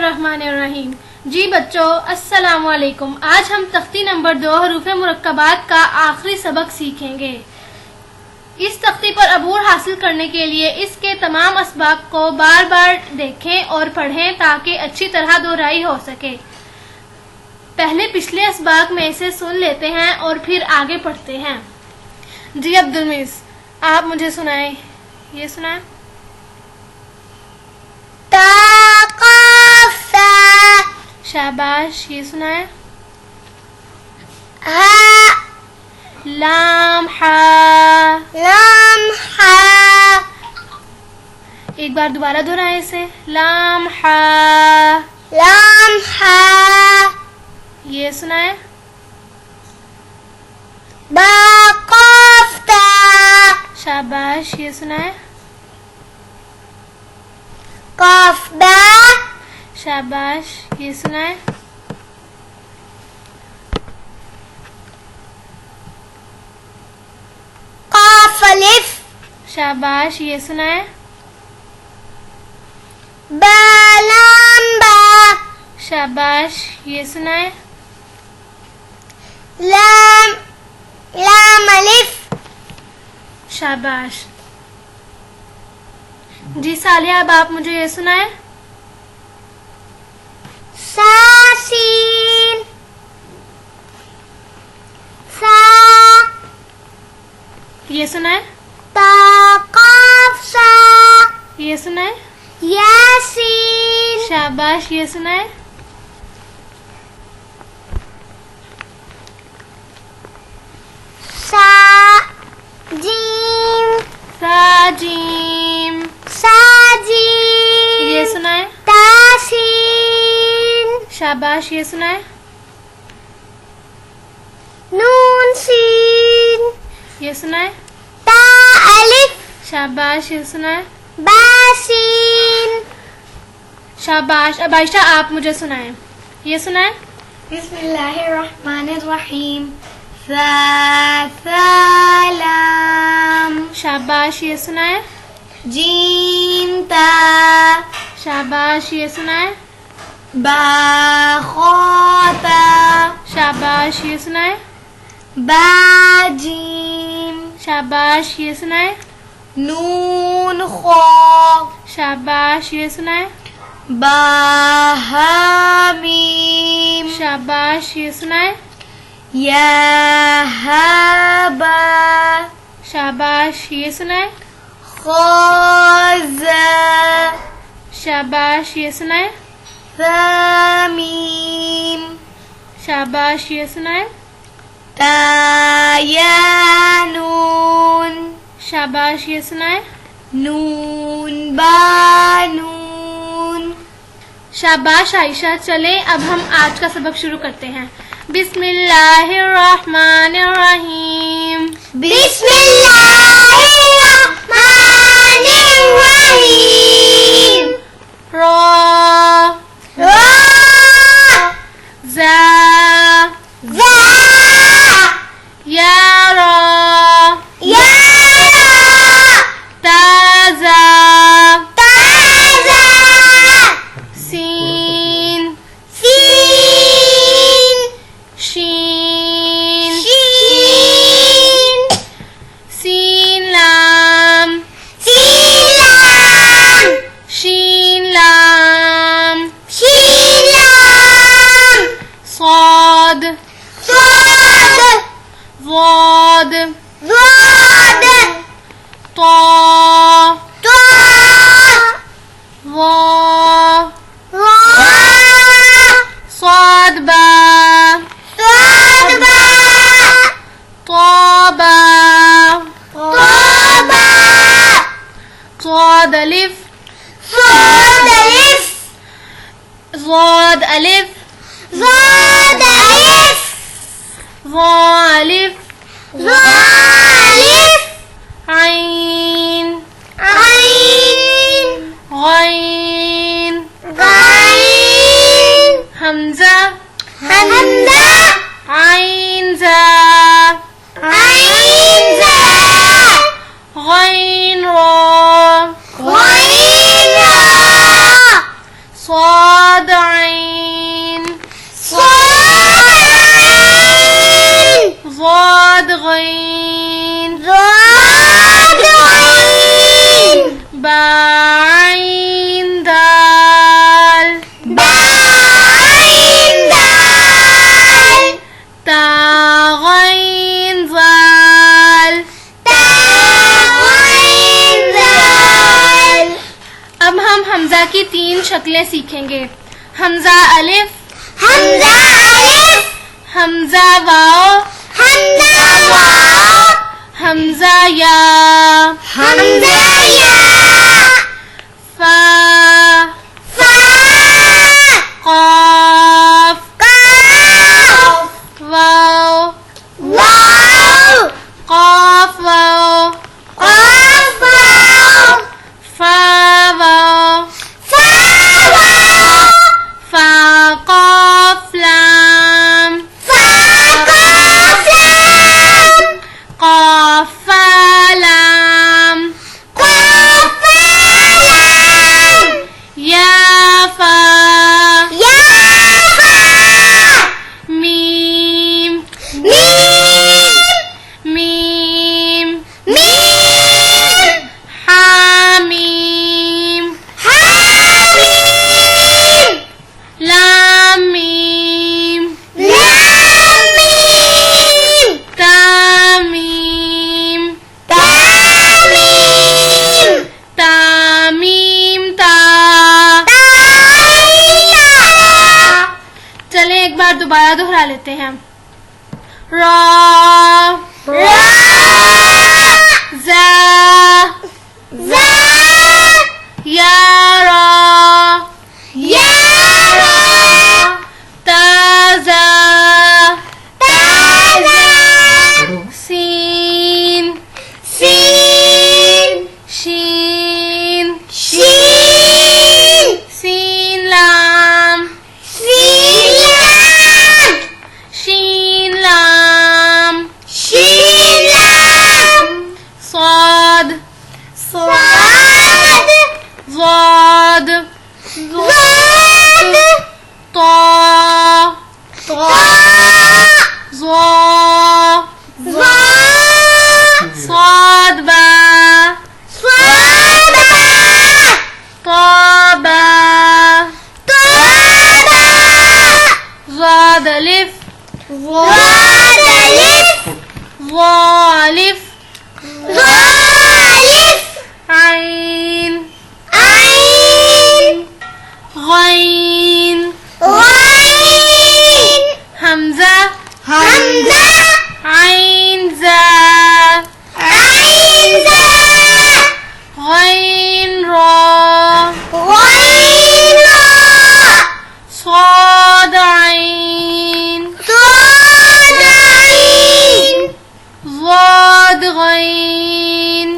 बिस्मिल्लाहिर्रहमानिर्रहीम। जी बच्चों, अस्सलाम वालेकुम। आज हम तख्ती नंबर 2 हरूफ़े मुरक्कबात का आखिरी सबक सीखेंगे। इस तख्ती पर अबूर हासिल करने के लिए इसके तमाम असबाब को बार बार देखें और पढ़ें ताकि अच्छी तरह दोहराई हो सके। पहले पिछले असबाब में से सुन लेते हैं और फिर आगे पढ़ते हैं। जी अब्दुल मिस, आप मुझे सुनाएं। ये सुनाएं। शाबाश, ये सुनाएं। लाम हा। एक बार दोबारा दोहराएं इसे। लाम हा। ये सुनाएं। शाबाश, ये सुनाएं। शाबाश, ये सुनाएं। शाबाश, ये सुनाएं। शाबाश, ये सुनाएं। शाबाश। जी सालिया, अब आप मुझे ये सुनाएं। ये सुनाएं। ये सुनाएं। शाबाश, ये सुनाएं। साजीम। ये सुनाएं। शाबाश, ये सुनाएं। ये सुनाएं। शाबाश, ये सुनाएं। शाबाश। अब आयशा, आप मुझे सुनाएं। ये सुनाएं। बिस्मिल्लाहिर्रहमानिर्रहीम। शाबाश, ये सुनाएं। जीम ता। शाबाश, ये सुनाएं। बाखोता। शाबाश, ये सुनाएं। बाजीम। शाबाश, ये सुनाएं। नून खो। शाबाश, ये सुनाएं। बाहामीम। शाबाश, ये सुनाएं। याहबा। शाबाश, ये सुनाएं। खोजा। शाबाश, ये सुनाएं। सामीम। शाबाश, ये सुनाएं। तायानून। शाबाश, ये सुनाएं। नून बानून। शाबाश आयशा। चलें अब हम आज का सबक शुरू करते हैं। बिस्मिल्लाहिर्रहमानिर्रहीम। बिस्मिल्लाहिर्रहमानिर्रहीम। रा जा यारा ताजा सीन शीन सीन लाम शीन लाम صاد ضاد طا ظا صاد با طابا صاد ألف ضاد ألف ظا ألف عين غين همزة عين زا غين را صاد صاد عين ضاد غين با عين دال تا غين ذال अब हम हमजा की 3 शक्लें सीखेंगे। हमजा अलिफ, हमजा वाओ, हमजा या, फा, क़ाफ, वाओ, क़ाफ वाओ, फा वाओ, फा क़ाफ लाम, क़ाफ फा लाम, या फा, मीम, मीम, हामीम, लाम मीम, तामीम, तामीम ता। चले एक बार दोबारा दोहरा लेते हैं। रा, जा, या रा, ताजा, सीन, शीन, सीन लाम, शीन लाम, صاد، ضاد، طا، ظا، صاد با، طا با، ضاد ألف، ظا ألف، عين، غين، همزة، عين زا، غين را، صاد عين، ضاد غين،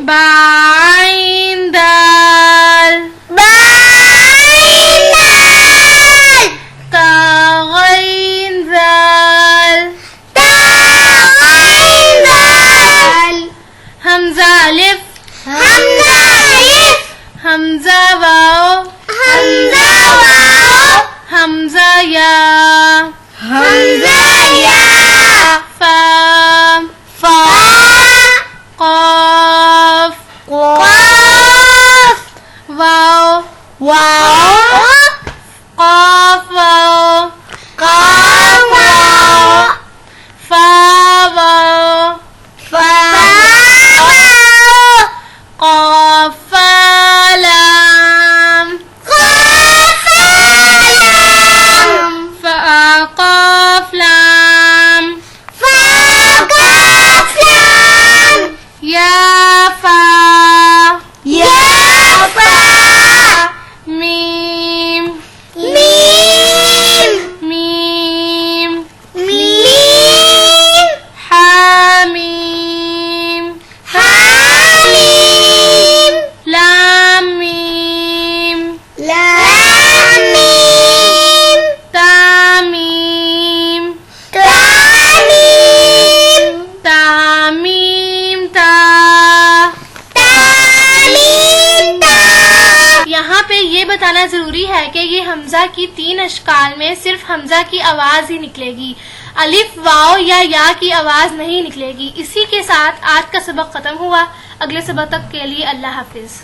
با عين دال، تا غين ذال، همزة ألف، همزة واو، همزة يا، فا، قاف، واو، قاف واو، فا واو، قاف فا لام، فا قاف لام، يا فا، ميم، ميم، حاميم، لام ميم، تاميم، تعميم تا، ये बताना जरूरी है कि ये हमजा की 3 अशकाल में सिर्फ हमजा की आवाज ही निकलेगी, अलिफ वाव या की आवाज नहीं निकलेगी। इसी के साथ आज का सबक खत्म हुआ। अगले सबक तक के लिए अल्लाह हाफिज।